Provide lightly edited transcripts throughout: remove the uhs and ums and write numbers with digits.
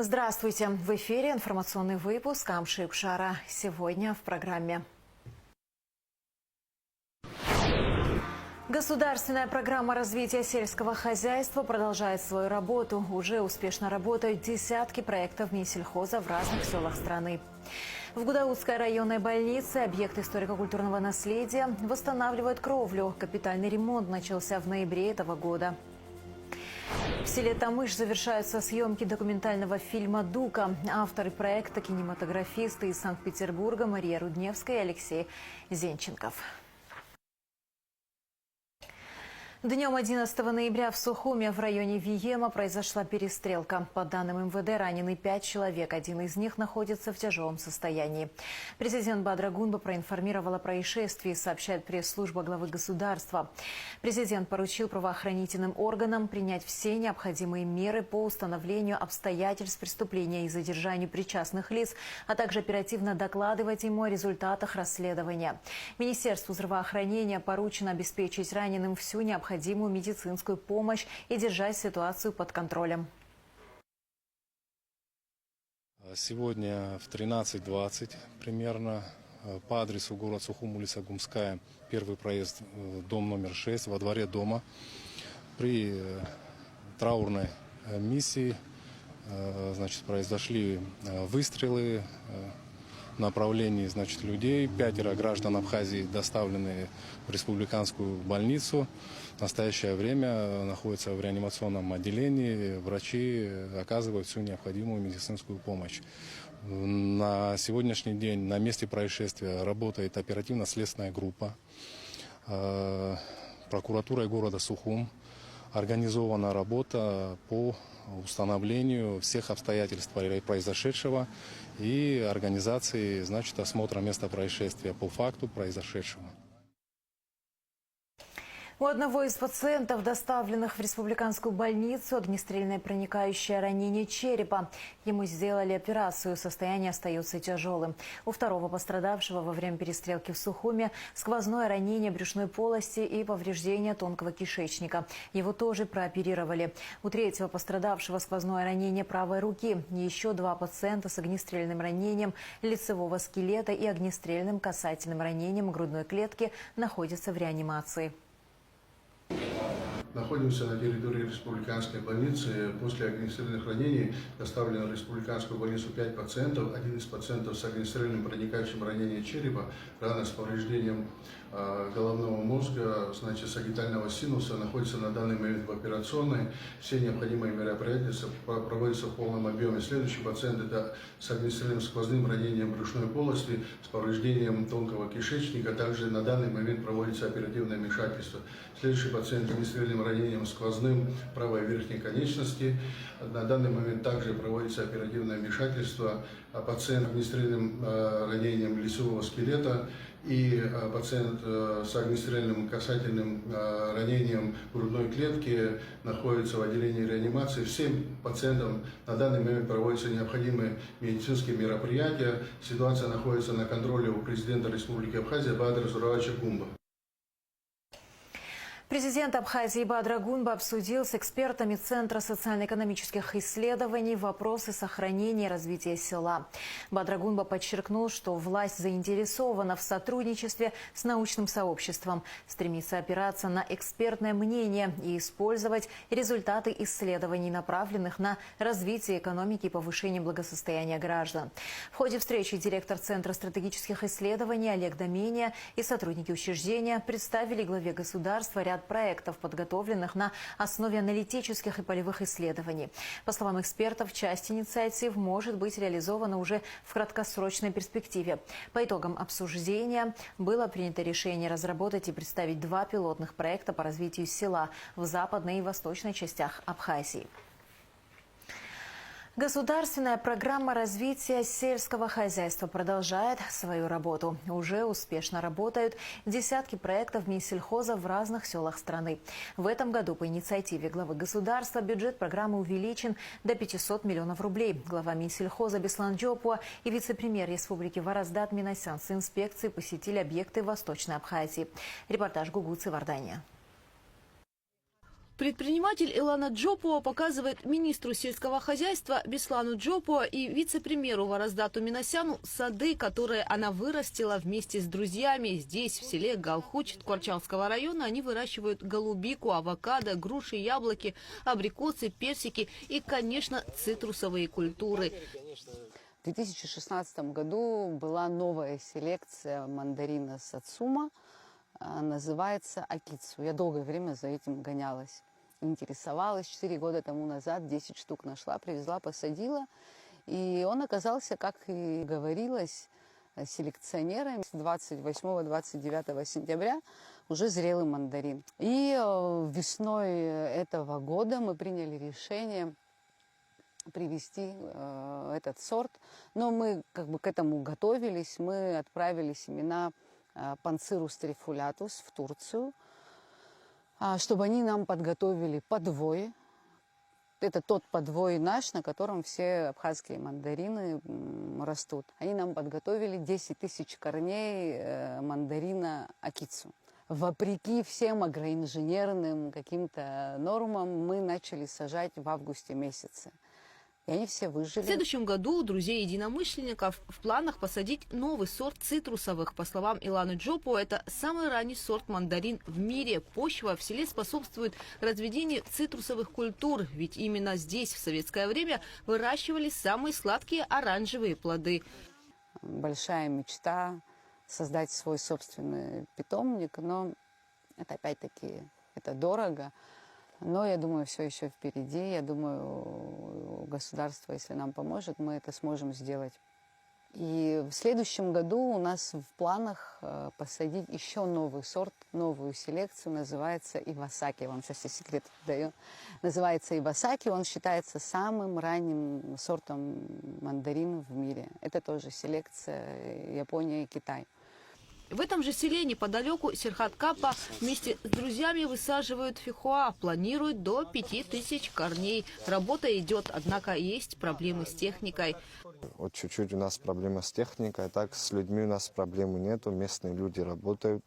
Здравствуйте! В эфире информационный выпуск Амши Шара. Сегодня в программе. Государственная программа развития сельского хозяйства продолжает свою работу. Уже успешно работают десятки проектов Минсельхоза в разных селах страны. В Гудаутской районной больнице объект историко-культурного наследия восстанавливают кровлю. Капитальный ремонт начался в ноябре этого года. В селе Тамыш завершаются съемки документального фильма «Дука». Авторы проекта – кинематографисты из Санкт-Петербурга Мария Рудневская и Алексей Зенченков. Днем 11 ноября в Сухуме в районе Виема произошла перестрелка. По данным МВД, ранены 5 человек. Один из них находится в тяжелом состоянии. Президент Бадра Гунба проинформировал о происшествии, сообщает пресс-служба главы государства. Президент поручил правоохранительным органам принять все необходимые меры по установлению обстоятельств преступления и задержанию причастных лиц, а также оперативно докладывать ему о результатах расследования. Министерству здравоохранения поручено обеспечить раненым всю необходимую медицинскую помощь и держать ситуацию под контролем. Сегодня в 13:20 примерно по адресу город Сухум, улица Гумская, первый проезд, дом номер 6, во дворе дома. При траурной миссии произошли выстрелы в направлении людей. 5 граждан Абхазии доставлены в республиканскую больницу. В настоящее время находятся в реанимационном отделении. Врачи оказывают всю необходимую медицинскую помощь. На сегодняшний день на месте происшествия работает оперативно-следственная группа. Прокуратурой города Сухум организована работа по установлению всех обстоятельств произошедшего и организации, осмотра места происшествия по факту произошедшего. У одного из пациентов, доставленных в республиканскую больницу, огнестрельное проникающее ранение черепа. Ему сделали операцию, состояние остается тяжелым. У второго пострадавшего во время перестрелки в Сухуме сквозное ранение брюшной полости и повреждение тонкого кишечника. Его тоже прооперировали. У третьего пострадавшего сквозное ранение правой руки. Еще 2 пациента с огнестрельным ранением лицевого скелета и огнестрельным касательным ранением грудной клетки находятся в реанимации. Находимся на территории республиканской больницы. После огнестрельных ранений доставлено в республиканскую больницу 5 пациентов. Один из пациентов с огнестрельным проникающим ранением черепа, рана с повреждением головного мозга, сагитального синуса, находится на данный момент в операционной. Все необходимые мероприятия проводятся в полном объеме. Следующий пациент – это с огнестрельным сквозным ранением брюшной полости, с повреждением тонкого кишечника. Также на данный момент проводится оперативное вмешательство. Следующий пациент с огнестрельным ранением сквозным правой верхней конечности. На данный момент также проводится оперативное вмешательство. Пациент с огнестрельным ранением лицевого скелета и пациент с огнестрельным касательным ранением грудной клетки находятся в отделении реанимации. Всем пациентам на данный момент проводятся необходимые медицинские мероприятия. Ситуация находится на контроле у президента Республики Абхазия Бадра Зуровича Гунба. Президент Абхазии Бадра Гунба обсудил с экспертами Центра социально-экономических исследований вопросы сохранения и развития села. Бадра Гунба подчеркнул, что власть заинтересована в сотрудничестве с научным сообществом, стремится опираться на экспертное мнение и использовать результаты исследований, направленных на развитие экономики и повышение благосостояния граждан. В ходе встречи директор Центра стратегических исследований Олег Домения и сотрудники учреждения представили главе государства ряд проектов, подготовленных на основе аналитических и полевых исследований. По словам экспертов, часть инициатив может быть реализована уже в краткосрочной перспективе. По итогам обсуждения было принято решение разработать и представить 2 пилотных проекта по развитию села в западной и восточной частях Абхазии. Государственная программа развития сельского хозяйства продолжает свою работу. Уже успешно работают десятки проектов Минсельхоза в разных селах страны. В этом году по инициативе главы государства бюджет программы увеличен до 500 миллионов рублей. Глава Минсельхоза Беслан Джопуа и вице-премьер Республики Вараздат Минасян с инспекцией посетили объекты Восточной Абхазии. Репортаж Гугуцы Вардания. Предприниматель Илана Джопуа показывает министру сельского хозяйства Беслану Джопуа и вице-премьеру Вараздату Минасяну сады, которые она вырастила вместе с друзьями. Здесь, в селе Галхуч Ткварчалского района, они выращивают голубику, авокадо, груши, яблоки, абрикосы, персики и, конечно, цитрусовые культуры. В 2016 году была новая селекция мандарина Сацума, называется Акицу. Я долгое время за этим гонялась, интересовалась. 4 года тому назад 10 штук нашла, привезла, посадила. И он оказался, как и говорилось, селекционерами с 28-29 сентября уже зрелый мандарин. И весной этого года мы приняли решение привезти этот сорт. Но мы как бы к этому готовились. Мы отправили семена Панцирус трифулятус в Турцию, чтобы они нам подготовили подвой. Это тот подвой наш, на котором все абхазские мандарины растут. Они нам подготовили 10 тысяч корней мандарина Акицу. Вопреки всем агроинженерным каким-то нормам мы начали сажать в августе месяце. И они все выжили. В следующем году у друзей-единомышленников в планах посадить новый сорт цитрусовых. По словам Иланы Джопуа, это самый ранний сорт мандарин в мире. Почва в селе способствует разведению цитрусовых культур, ведь именно здесь в советское время выращивались самые сладкие оранжевые плоды. Большая мечта создать свой собственный питомник, но это опять-таки это дорого. Но я думаю, все еще впереди. Я думаю, государство, если нам поможет, мы это сможем сделать. И в следующем году у нас в планах посадить еще новый сорт, новую селекцию. Называется Ивасаки. Я вам сейчас все секреты даю. Называется Ивасаки. Он считается самым ранним сортом мандарин в мире. Это тоже селекция Япония и Китай. В этом же селе неподалеку Серхат Капа вместе с друзьями высаживают фихуа. Планируют до 5000 корней. Работа идет, однако есть проблемы с техникой. Вот чуть-чуть у нас проблема с техникой, а так с людьми у нас проблемы нету. Местные люди работают,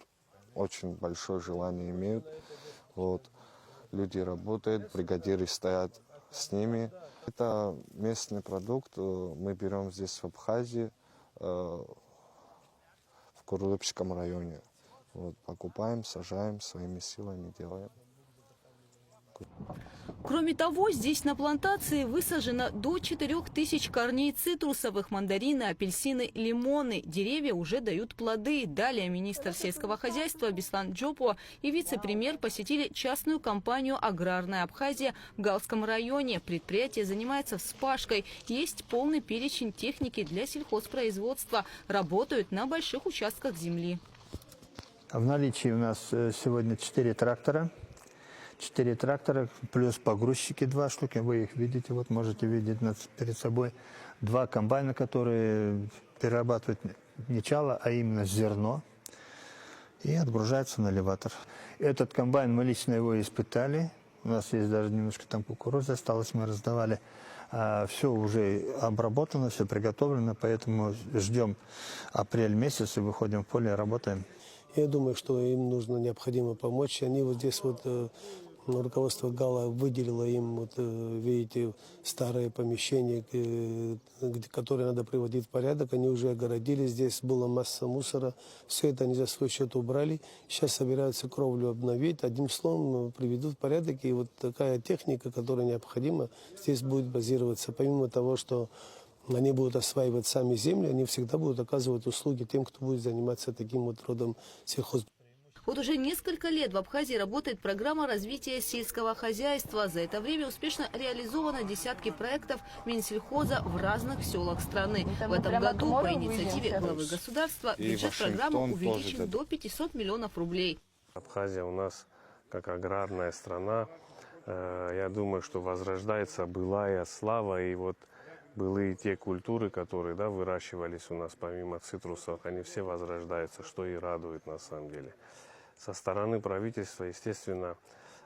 очень большое желание имеют. Вот. Люди работают, бригадиры стоят с ними. Это местный продукт, мы берем здесь в Абхазии, в Курулыпском районе. Вот, покупаем, сажаем, своими силами делаем. Кроме того, здесь на плантации высажено до 4000 корней цитрусовых: мандарины, апельсины, лимоны. Деревья уже дают плоды. Далее министр сельского хозяйства Беслан Джопуа и вице-премьер посетили частную компанию «Аграрная Абхазия» в Галском районе. Предприятие занимается вспашкой. Есть полный перечень техники для сельхозпроизводства. Работают на больших участках земли. В наличии у нас сегодня 4 трактора. 4 трактора, плюс погрузчики 2 штуки. Вы их видите, вот можете видеть перед собой. 2 комбайна, которые перерабатывают не чало, а именно зерно. И отгружаются на элеватор. Этот комбайн, мы лично его испытали. У нас есть даже немножко там кукурузы осталось, мы раздавали. Все уже обработано, все приготовлено, поэтому ждем апрель месяц и выходим в поле и работаем. Я думаю, что им необходимо помочь. Они вот здесь вот, руководство ГАЛа выделило им, вот, видите, старые помещения, которые надо приводить в порядок. Они уже огородили, здесь была масса мусора. Все это они за свой счет убрали. Сейчас собираются кровлю обновить. Одним словом, приведут в порядок. И вот такая техника, которая необходима, здесь будет базироваться. Помимо того, что они будут осваивать сами земли, они всегда будут оказывать услуги тем, кто будет заниматься таким вот родом сельхозпроизводства. Вот уже несколько лет в Абхазии работает программа развития сельского хозяйства. За это время успешно реализовано десятки проектов Минсельхоза в разных селах страны. В этом году по инициативе главы государства бюджет программы увеличен до 500 миллионов рублей. Абхазия у нас как аграрная страна. Я думаю, что возрождается былая слава, и вот были те культуры, которые выращивались у нас помимо цитрусов, они все возрождаются, что и радует на самом деле. Со стороны правительства, естественно,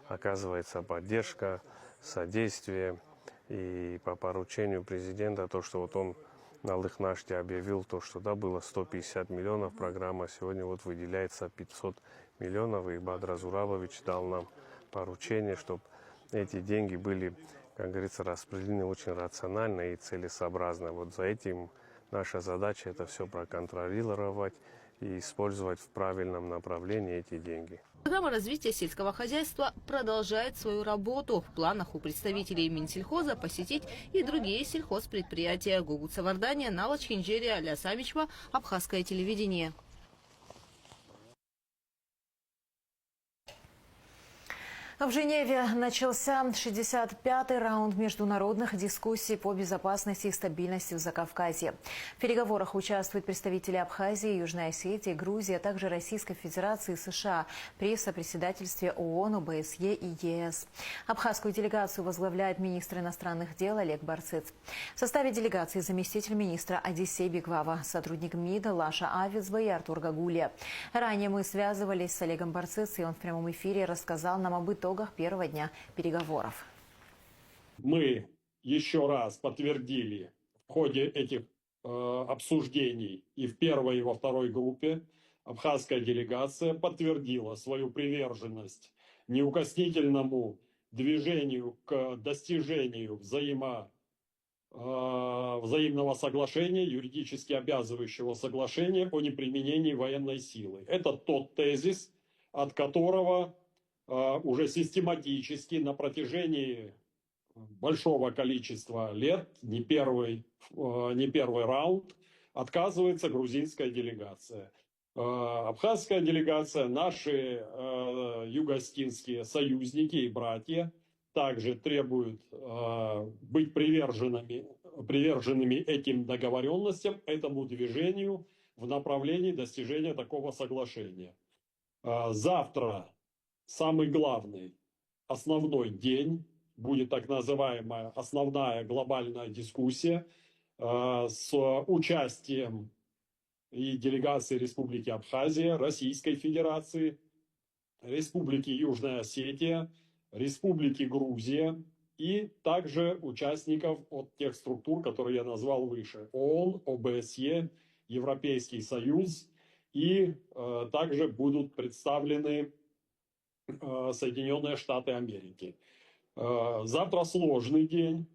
оказывается поддержка, содействие. И по поручению президента, то, что вот он на Лыхнаште объявил, то, что было 150 миллионов программа, сегодня вот выделяется 500 миллионов. И Бадра Зурабович дал нам поручение, чтобы эти деньги были, как говорится, распределены очень рационально и целесообразно. Вот за этим наша задача это все проконтролировать и использовать в правильном направлении эти деньги. Программа развития сельского хозяйства продолжает свою работу. В планах у представителей Минсельхоза посетить и другие сельхозпредприятия. Гугут Савардания, Нала Чинджерия, Аля Самичева, Абхазское телевидение. В Женеве начался 65-й раунд международных дискуссий по безопасности и стабильности в Закавказье. В переговорах участвуют представители Абхазии, Южной Осетии, Грузии, а также Российской Федерации и США при сопредседательстве ООН, ОБСЕ и ЕС. Абхазскую делегацию возглавляет министр иностранных дел Олег Барцыц. В составе делегации заместитель министра Одиссей Бигвава, сотрудник МИДа Лаша Авицба и Артур Гагулия. Ранее мы связывались с Олегом Барцыц, и он в прямом эфире рассказал нам об итогах первого дня переговоров. Мы еще раз подтвердили в ходе этих обсуждений и в первой, и во второй группе, абхазская делегация подтвердила свою приверженность неукоснительному движению к достижению взаимного соглашения, юридически обязывающего соглашения о неприменении военной силы. Это тот тезис, от которого уже систематически на протяжении большого количества лет, не первый раунд, отказывается грузинская делегация. Абхазская делегация, наши юго-осетинские союзники и братья также требуют быть приверженными этим договоренностям, этому движению в направлении достижения такого соглашения. Завтра самый главный, основной день, будет так называемая основная глобальная дискуссия с участием и делегации Республики Абхазия, Российской Федерации, Республики Южная Осетия, Республики Грузия и также участников от тех структур, которые я назвал выше: ООН, ОБСЕ, Европейский Союз, и также будут представлены Соединенные Штаты Америки. Завтра сложный день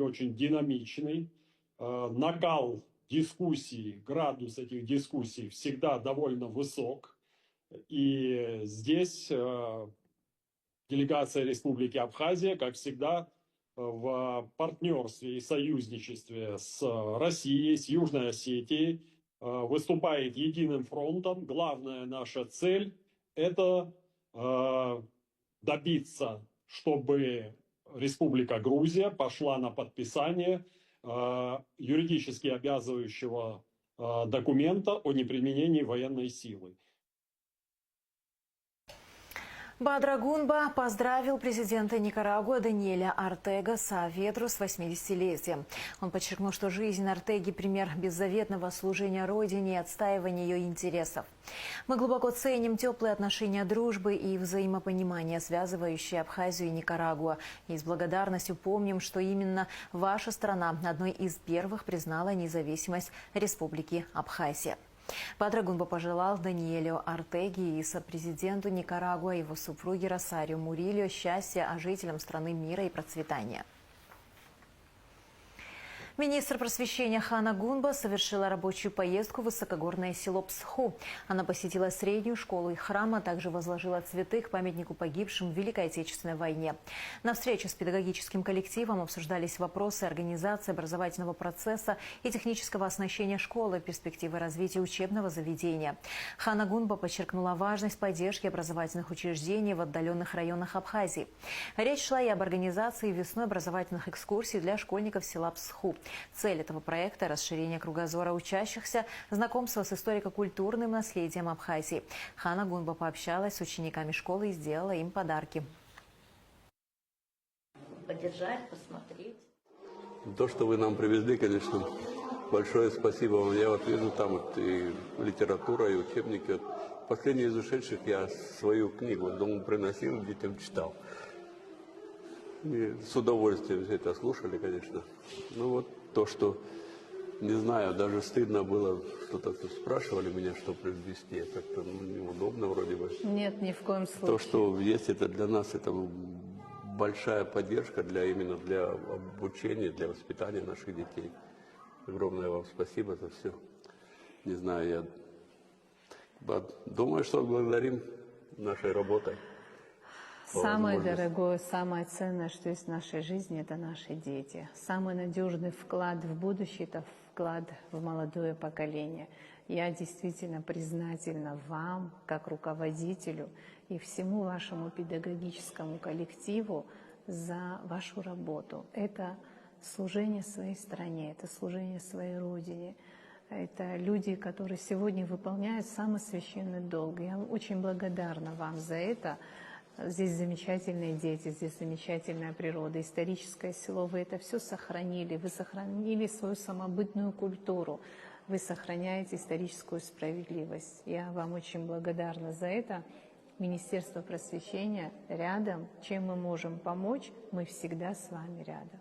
очень динамичный. Накал дискуссий, градус этих дискуссий всегда довольно высок. И здесь делегация Республики Абхазия, как всегда, в партнерстве и союзничестве с Россией, с Южной Осетией, выступает единым фронтом. Главная наша цель – это добиться, чтобы Республика Грузия пошла на подписание юридически обязывающего документа о неприменении военной силы. Баадрагунба поздравил президента Никарагуа Даниэля Ортега Сааветру с 80-летием. Он подчеркнул, что жизнь Ортеги – пример беззаветного служения Родине и отстаивания ее интересов. Мы глубоко ценим теплые отношения дружбы и взаимопонимания, связывающие Абхазию и Никарагуа. И с благодарностью помним, что именно ваша страна одной из первых признала независимость Республики Абхазия. Баадрагунба пожелал Даниэлю Ортеге и сопрезиденту Никарагуа и его супруге Росарио Мурильо счастья, а жителям страны мира и процветания. Министр просвещения Хана Гунба совершила рабочую поездку в высокогорное село Псху. Она посетила среднюю школу и храм, а также возложила цветы к памятнику погибшим в Великой Отечественной войне. На встрече с педагогическим коллективом обсуждались вопросы организации образовательного процесса и технического оснащения школы, перспективы развития учебного заведения. Хана Гунба подчеркнула важность поддержки образовательных учреждений в отдаленных районах Абхазии. Речь шла и об организации весной образовательных экскурсий для школьников села Псху. Цель этого проекта – расширение кругозора учащихся, знакомство с историко-культурным наследием Абхазии. Хана Гунба пообщалась с учениками школы и сделала им подарки. Поддержать, посмотреть. То, что вы нам привезли, конечно, большое спасибо вам. Я вот вижу там вот и литература, и учебники. Вот последний из ушедших я свою книгу дома приносил, детям читал. И с удовольствием все это слушали, конечно. Ну вот то, что, не знаю, даже стыдно было, что-то спрашивали меня, что привезти. Как-то неудобно вроде бы. Нет, ни в коем случае. То, что есть, это для нас, это большая поддержка именно для обучения, для воспитания наших детей. Огромное вам спасибо за все. Не знаю, я думаю, что благодарим нашей работой. Самое дорогое, самое ценное, что есть в нашей жизни, это наши дети. Самый надежный вклад в будущее – это вклад в молодое поколение. Я действительно признательна вам, как руководителю, и всему вашему педагогическому коллективу за вашу работу. Это служение своей стране, это служение своей родине. Это люди, которые сегодня выполняют самый священный долг. Я очень благодарна вам за это. Здесь замечательные дети, здесь замечательная природа, историческое село. Вы это все сохранили, вы сохранили свою самобытную культуру, вы сохраняете историческую справедливость. Я вам очень благодарна за это. Министерство просвещения рядом. Чем мы можем помочь, мы всегда с вами рядом.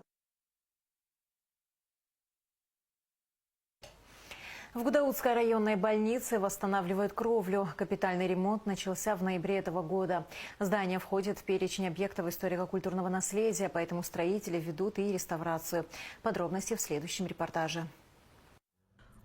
В Гудаутской районной больнице восстанавливают кровлю. Капитальный ремонт начался в ноябре этого года. Здание входит в перечень объектов историко-культурного наследия, поэтому строители ведут и реставрацию. Подробности в следующем репортаже.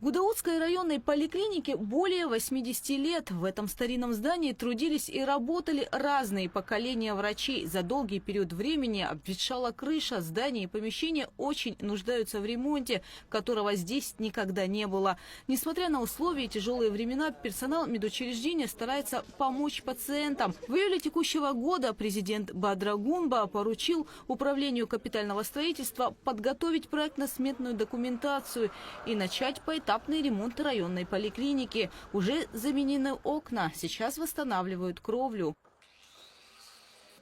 Гудаутской районной поликлинике более 80 лет. В этом старинном здании трудились и работали разные поколения врачей. За долгий период времени обветшала крыша. Здания и помещения очень нуждаются в ремонте, которого здесь никогда не было. Несмотря на условия и тяжелые времена, персонал медучреждения старается помочь пациентам. В июле текущего года президент Бадрагунба поручил Управлению капитального строительства подготовить проектно-сметную документацию и начать поэтапный ремонт районной поликлиники. Уже заменены окна, сейчас восстанавливают кровлю.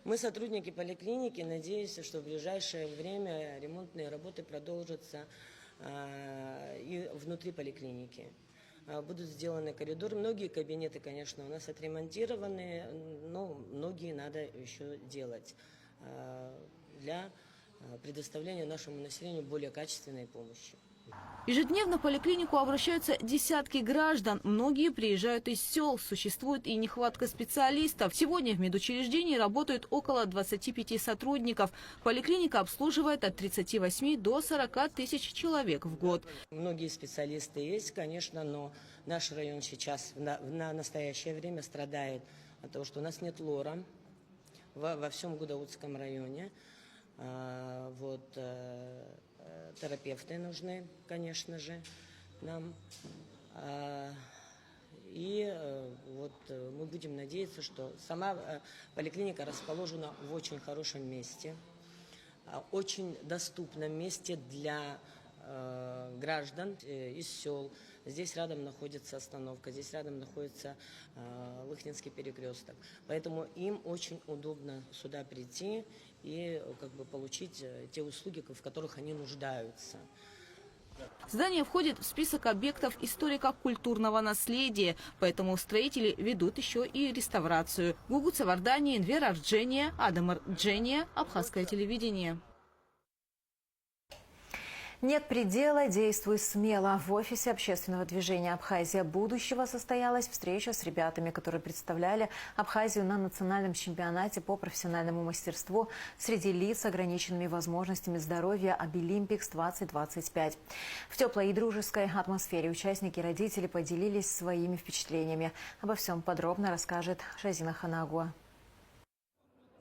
Мы, сотрудники поликлиники, надеемся, что в ближайшее время ремонтные работы продолжатся и внутри поликлиники. Будут сделаны коридоры. Многие кабинеты, конечно, у нас отремонтированы, но многие надо еще делать для предоставления нашему населению более качественной помощи. Ежедневно в поликлинику обращаются десятки граждан. Многие приезжают из сел. Существует и нехватка специалистов. Сегодня в медучреждении работают около 25 сотрудников. Поликлиника обслуживает от 38 до 40 тысяч человек в год. Многие специалисты есть, конечно, но наш район сейчас на настоящее время страдает от того, что у нас нет лора во всем Гудаутском районе. Терапевты нужны, конечно же, нам. Мы будем надеяться, что сама поликлиника расположена в очень хорошем месте, очень доступном месте для граждан из сел. Здесь рядом находится остановка, здесь рядом находится Лыхнинский перекресток. Поэтому им очень удобно сюда прийти и получить те услуги, в которых они нуждаются. Здание входит в список объектов историко-культурного наследия, поэтому строители ведут еще и реставрацию. Гугут Савардани, Энвер Арджения, Адамар Джения, Абхазское телевидение. Нет предела, действуй смело. В офисе общественного движения «Абхазия будущего» состоялась встреча с ребятами, которые представляли Абхазию на национальном чемпионате по профессиональному мастерству среди лиц с ограниченными возможностями здоровья «Обилимпикс 2025». В теплой и дружеской атмосфере участники и родители поделились своими впечатлениями. Обо всем подробно расскажет Шазина Ханагуа.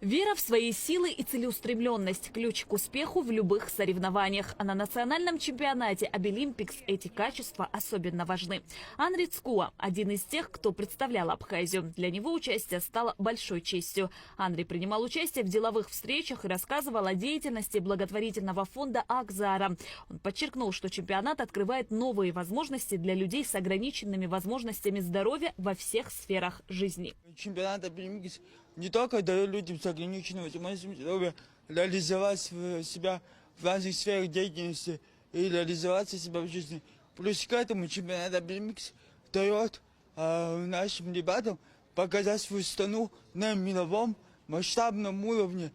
Вера в свои силы и целеустремленность – ключ к успеху в любых соревнованиях. А на национальном чемпионате «Обилимпикс» эти качества особенно важны. Анри Цкуа – один из тех, кто представлял Абхазию. Для него участие стало большой честью. Анри принимал участие в деловых встречах и рассказывал о деятельности благотворительного фонда «Акзара». Он подчеркнул, что чемпионат открывает новые возможности для людей с ограниченными возможностями здоровья во всех сферах жизни. Чемпионат «Обилимпикс» не только дает людям с ограниченными возможностями здоровья реализовать себя в разных сферах деятельности и реализовать себя в жизни. Плюс к этому чемпионат «Обилимпикс» дает нашим ребятам показать свою страну на мировом масштабном уровне,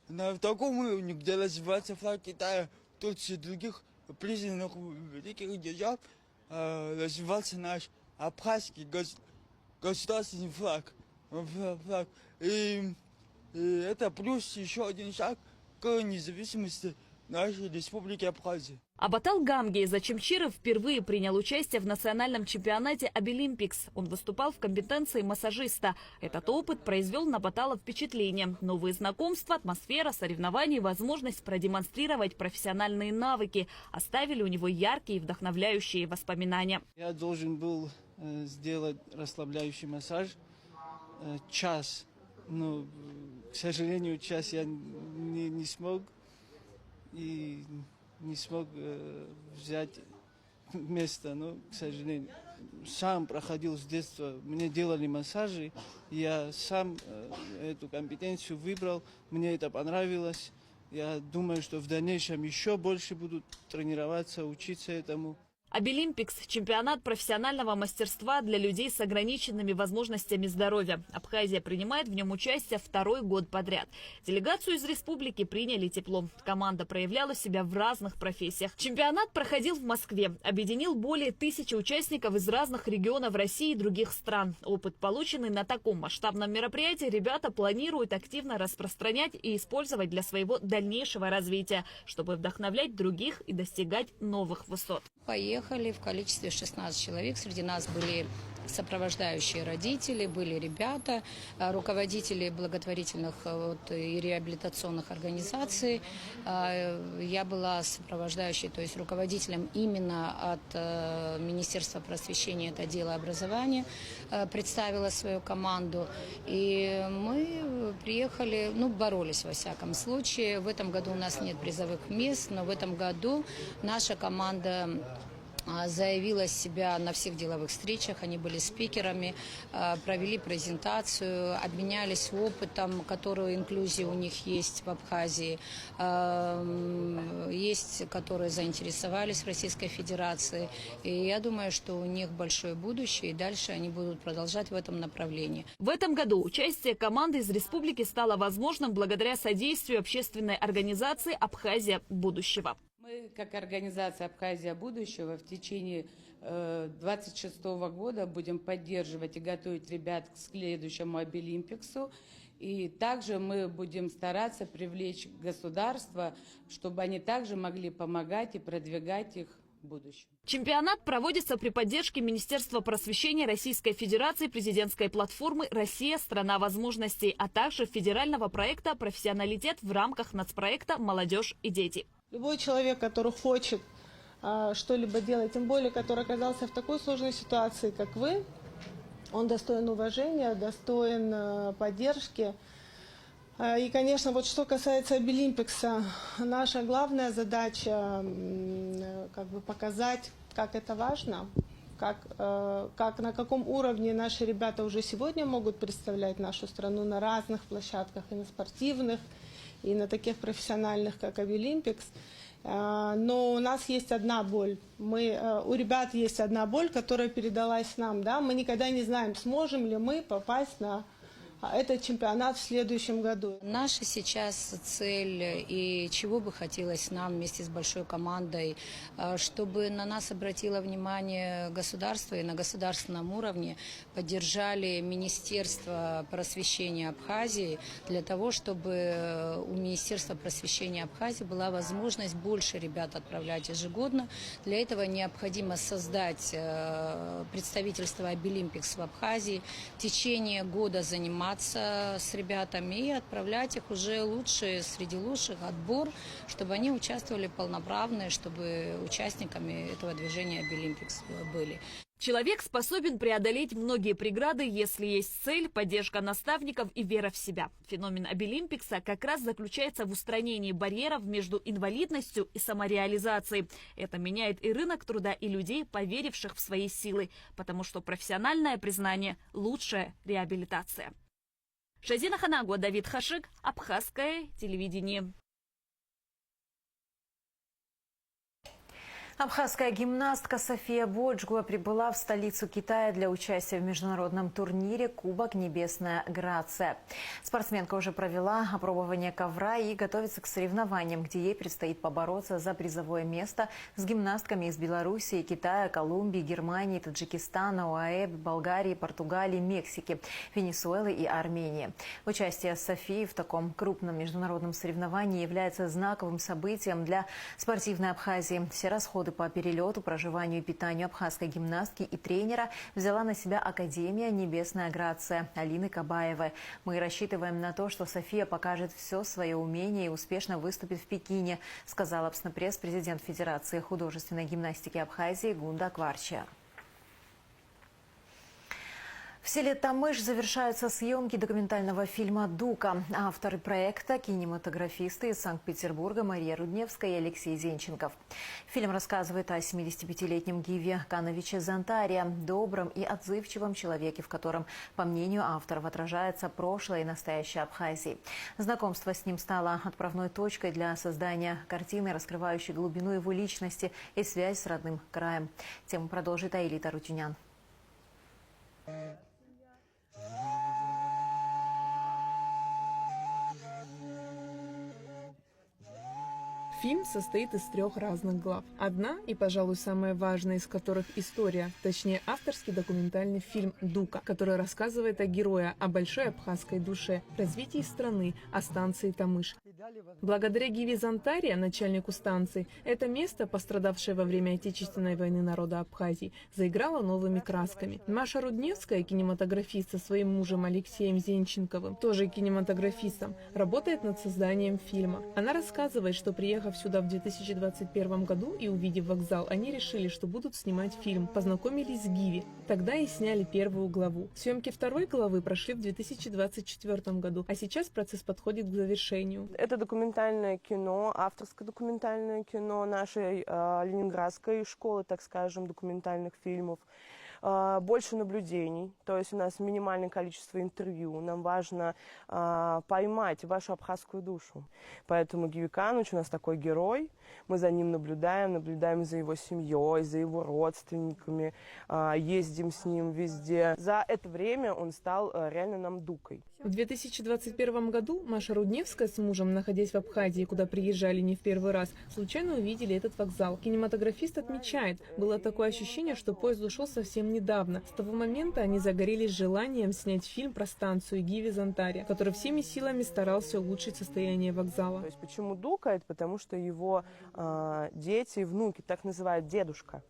на таком уровне, где развивается флаг Китая, Турции и других признанных великих держав, развивался наш абхазский государственный флаг. И И это плюс еще один шаг к независимости нашей республики Абхазия. Абатал Гамги из Ачимчира впервые принял участие в национальном чемпионате Обилимпикс. Он выступал в компетенции массажиста. Этот опыт произвел на Батала впечатление. Новые знакомства, атмосфера, соревнований, возможность продемонстрировать профессиональные навыки оставили у него яркие и вдохновляющие воспоминания. Я должен был сделать расслабляющий массаж час. Но, к сожалению, час я не смог. И не смог взять место, но, к сожалению, сам проходил с детства. Мне делали массажи, я сам эту компетенцию выбрал, мне это понравилось. Я думаю, что в дальнейшем еще больше буду тренироваться, учиться этому. Обилимпикс – чемпионат профессионального мастерства для людей с ограниченными возможностями здоровья. Абхазия принимает в нем участие второй год подряд. Делегацию из республики приняли тепло. Команда проявляла себя в разных профессиях. Чемпионат проходил в Москве. Объединил более 1000 участников из разных регионов России и других стран. Опыт, полученный на таком масштабном мероприятии, ребята планируют активно распространять и использовать для своего дальнейшего развития, чтобы вдохновлять других и достигать новых высот. Поехали в количестве 16 человек. Среди нас были сопровождающие родители, были ребята, руководители благотворительных и реабилитационных организаций. Я была сопровождающей, то есть руководителем именно от Министерства просвещения, это отдела образования, представила свою команду. И мы приехали, боролись во всяком случае. В этом году у нас нет призовых мест, но в этом году наша команда заявила себя на всех деловых встречах, они были спикерами, провели презентацию, обменялись опытом, который инклюзия у них есть в Абхазии. Есть, которые заинтересовались в Российской Федерации. И я думаю, что у них большое будущее, и дальше они будут продолжать в этом направлении. В этом году участие команды из республики стало возможным благодаря содействию общественной организации «Абхазия будущего». Мы, как организация «Абхазия будущего», в течение 2026 года будем поддерживать и готовить ребят к следующему Обилимпиксу. И также мы будем стараться привлечь государство, чтобы они также могли помогать и продвигать их в будущем. Чемпионат проводится при поддержке Министерства просвещения Российской Федерации, президентской платформы «Россия – страна возможностей», а также федерального проекта «Профессионалитет» в рамках нацпроекта «Молодежь и дети». Любой человек, который хочет что-либо делать, тем более, который оказался в такой сложной ситуации, как вы, он достоин уважения, достоин поддержки. И, конечно, что касается Обилимпикса, наша главная задача показать, как это важно, на каком уровне наши ребята уже сегодня могут представлять нашу страну на разных площадках, и на спортивных, и на таких профессиональных, как Обилимпикс. Но у нас есть одна боль. У ребят есть одна боль, которая передалась нам. Да? Мы никогда не знаем, сможем ли мы попасть на этот чемпионат в следующем году. Наша сейчас цель, и чего бы хотелось нам вместе с большой командой, чтобы на нас обратило внимание государство и на государственном уровне поддержали Министерство просвещения Абхазии для того, чтобы у Министерства просвещения Абхазии была возможность больше ребят отправлять ежегодно. Для этого необходимо создать представительство Обилимпикс в Абхазии, в течение года заниматься с ребятами и отправлять их уже лучшие среди лучших, отбор, чтобы они участвовали полноправно, чтобы участниками этого движения Обилимпикс были. Человек способен преодолеть многие преграды, если есть цель, поддержка наставников и вера в себя. Феномен Обилимпикса как раз заключается в устранении барьеров между инвалидностью и самореализацией. Это меняет и рынок труда, и людей, поверивших в свои силы, потому что профессиональное признание – лучшая реабилитация. Шазина Ханагуа, Давид Хашик, Абхазское телевидение. Абхазская гимнастка София Боджгуа прибыла в столицу Китая для участия в международном турнире «Кубок Небесная Грация». Спортсменка уже провела опробование ковра и готовится к соревнованиям, где ей предстоит побороться за призовое место с гимнастками из Белоруссии, Китая, Колумбии, Германии, Таджикистана, ОАЭ, Болгарии, Португалии, Мексики, Венесуэлы и Армении. Участие Софии в таком крупном международном соревновании является знаковым событием для спортивной Абхазии. Все расходы по перелету, проживанию и питанию абхазской гимнастки и тренера взяла на себя Академия «Небесная Грация» Алины Кабаевой. Мы рассчитываем на то, что София покажет все свое умение и успешно выступит в Пекине, сказал пресс-президент Федерации художественной гимнастики Абхазии Гунда Кварча. В селе Тамыш завершаются съемки документального фильма «Дука». Авторы проекта – кинематографисты из Санкт-Петербурга Мария Рудневская и Алексей Зенченков. Фильм рассказывает о 75-летнем Гиве Кановиче Зантария, добром и отзывчивом человеке, в котором, по мнению авторов, отражается прошлое и настоящее Абхазии. Знакомство с ним стало отправной точкой для создания картины, раскрывающей глубину его личности и связь с родным краем. Тему продолжит Аэлита Рутюнян. Фильм состоит из 3 разных глав. Одна, и, пожалуй, самая важная из которых история, точнее авторский документальный фильм «Дука», который рассказывает о герое, о большой абхазской душе, развитии страны, о станции Тамыш. Благодаря Гиве Зантария, начальнику станции, это место, пострадавшее во время Отечественной войны народа Абхазии, заиграло новыми красками. Маша Рудневская, кинематографист со своим мужем Алексеем Зенченковым, тоже кинематографистом, работает над созданием фильма. Она рассказывает, что, приехав сюда в 2021 году и увидев вокзал, они решили, что будут снимать фильм. Познакомились с Гиви. Тогда и сняли 1 главу. Съемки 2 главы прошли в 2024 году, а сейчас процесс подходит к завершению. Это документальное кино, авторское документальное кино нашей ленинградской школы, так скажем, документальных фильмов. Больше наблюдений, то есть у нас минимальное количество интервью. Нам важно поймать вашу абхазскую душу. Поэтому Гиви Канович у нас такой герой. Мы за ним наблюдаем за его семьей, за его родственниками, ездим с ним везде. За это время он стал реально нам дукой. В 2021 году Маша Рудневская с мужем, находясь в Абхазии, куда приезжали не в первый раз, случайно увидели этот вокзал. Кинематографист отмечает, было такое ощущение, что поезд ушел совсем недавно. С того момента они загорелись желанием снять фильм про станцию Гиви Зантария, который всеми силами старался улучшить состояние вокзала. То есть почему Дука? Это потому что его дети и внуки так называют дедушка.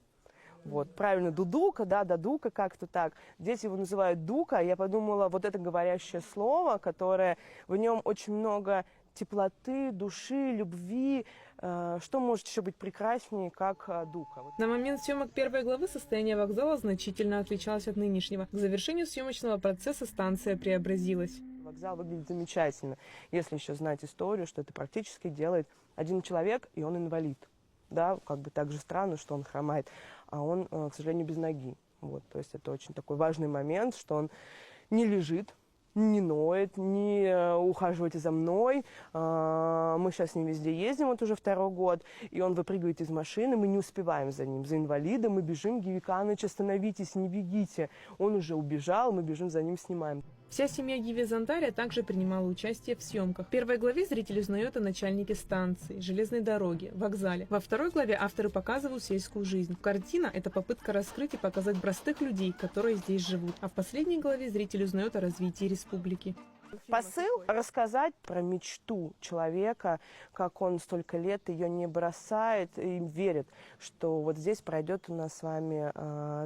Вот, правильно, Дудука, да, Дадука, как-то так. Дети его называют Дука. Я подумала, вот это говорящее слово, которое в нем очень много теплоты, души, любви. Что может еще быть прекраснее, как Дука? На момент съемок 1 главы состояние вокзала значительно отличалось от нынешнего. К завершению съемочного процесса станция преобразилась. Вокзал выглядит замечательно, если еще знать историю, что это практически делает один человек, и он инвалид. Да, как бы так же странно, что он хромает, а он, к сожалению, без ноги. Вот, то есть это очень такой важный момент, что он не лежит, не ноет, не ухаживайте за мной. Мы сейчас с ним везде ездим, вот уже 2-й год, и он выпрыгивает из машины, мы не успеваем за ним, за инвалидом, мы бежим, Гиви Канович, остановитесь, не бегите. Он уже убежал, мы бежим за ним, снимаем. Вся семья Гиви Зантария также принимала участие в съемках. В 1 главе зритель узнает о начальнике станции, железной дороги, вокзале. Во 2 главе авторы показывают сельскую жизнь. Картина – это попытка раскрыть и показать простых людей, которые здесь живут. А в последней главе зритель узнает о развитии республики. Посыл – рассказать про мечту человека, как он столько лет ее не бросает и верит, что вот здесь пройдет у нас с вами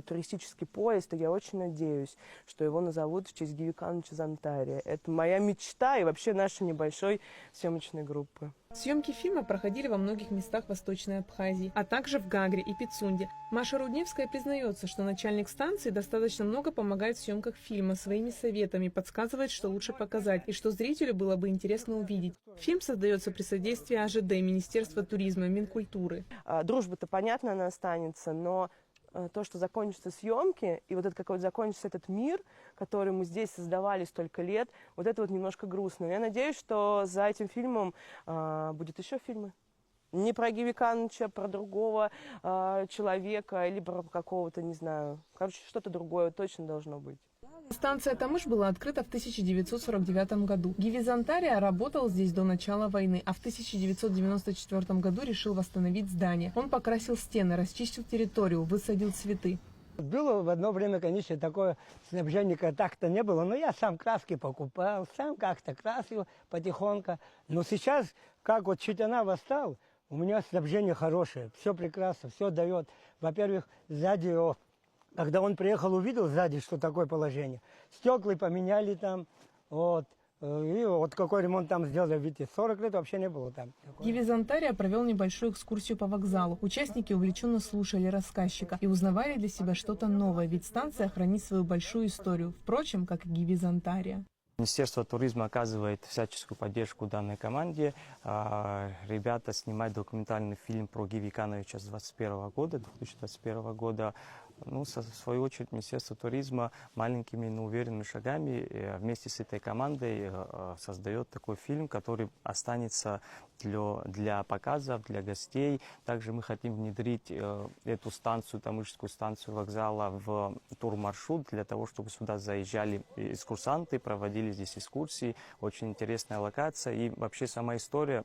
туристический поезд, и я очень надеюсь, что его назовут в честь Гиви Кановича Зантария. Это моя мечта и вообще нашей небольшой съемочной группы. Съемки фильма проходили во многих местах Восточной Абхазии, а также в Гагре и Пицунде. Маша Рудневская признается, что начальник станции достаточно много помогает в съемках фильма своими советами, подсказывает, что лучше показать и что зрителю было бы интересно увидеть. Фильм создается при содействии АЖД, Министерства туризма, Минкультуры. Дружба-то, понятно, она останется, но то, что закончатся съемки, и вот это какой-то закончится этот мир, который мы здесь создавали столько лет, вот это вот немножко грустно. Я надеюсь, что за этим фильмом будет еще фильмы. Не про Гивикановича, про другого человека или про какого-то, не знаю. Короче, что-то другое точно должно быть. Станция Тамыш была открыта в 1949 году. Гиви Зантария работал здесь до начала войны, а в 1994 году решил восстановить здание. Он покрасил стены, расчистил территорию, высадил цветы. Было в одно время, конечно, такое снабжение, так-то не было, но я сам краски покупал, сам как-то красил потихоньку. Но сейчас, как вот чуть она восстал, у меня снабжение хорошее, все прекрасно, все дает. Во-первых, сзади, когда он приехал, увидел сзади, что такое положение. Стекла поменяли там, вот. И вот какой ремонт там сделали, видите, 40 лет вообще не было там. Гиви Зантария провел небольшую экскурсию по вокзалу. Участники увлеченно слушали рассказчика и узнавали для себя что-то новое, ведь станция хранит свою большую историю, впрочем, как и Гиви Зантария. Министерство туризма оказывает всяческую поддержку данной команде. Ребята снимают документальный фильм про Гивикановича с 2021 года. Ну, в свою очередь, Министерство туризма маленькими, но уверенными шагами вместе с этой командой создает такой фильм, который останется для показов, для гостей. Также мы хотим внедрить эту станцию, Тамышскую станцию вокзала, в турмаршрут, для того, чтобы сюда заезжали экскурсанты, проводили здесь экскурсии. Очень интересная локация и вообще сама история.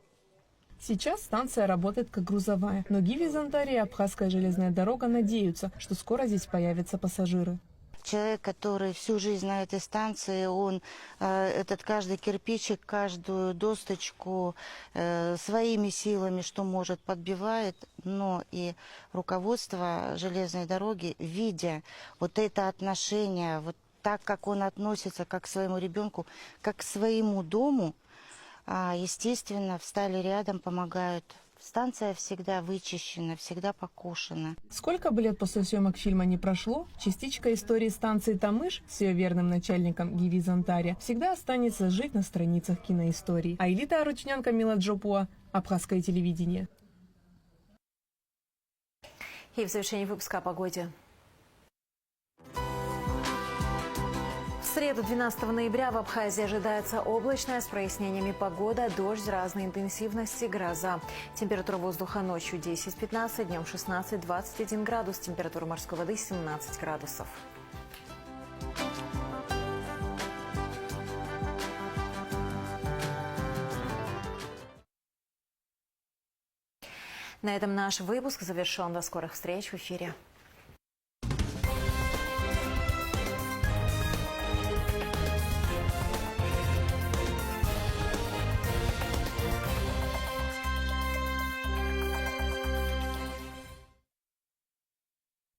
Сейчас станция работает как грузовая, но Гиви Зантария и Абхазская железная дорога надеются, что скоро здесь появятся пассажиры. Человек, который всю жизнь на этой станции, он каждый кирпичик, каждую досточку своими силами, что может, подбивает. Но и руководство железной дороги, видя вот это отношение, вот так, как он относится как к своему ребенку, как к своему дому, естественно, встали рядом, помогают. Станция всегда вычищена, всегда покошена. Сколько бы лет после съемок фильма не прошло, частичка истории станции Тамыш с ее верным начальником Гиви Зантария всегда останется жить на страницах киноистории. Айлита Арутюнян, Камила Джопуа, Абхазское телевидение. И в завершении выпуска о погоде. В среду, 12 ноября, в Абхазии ожидается облачная с прояснениями погода, дождь разной интенсивности, гроза. Температура воздуха ночью 10-15, днем 16-21 градус, температура морской воды 17 градусов. На этом наш выпуск завершен. До скорых встреч в эфире.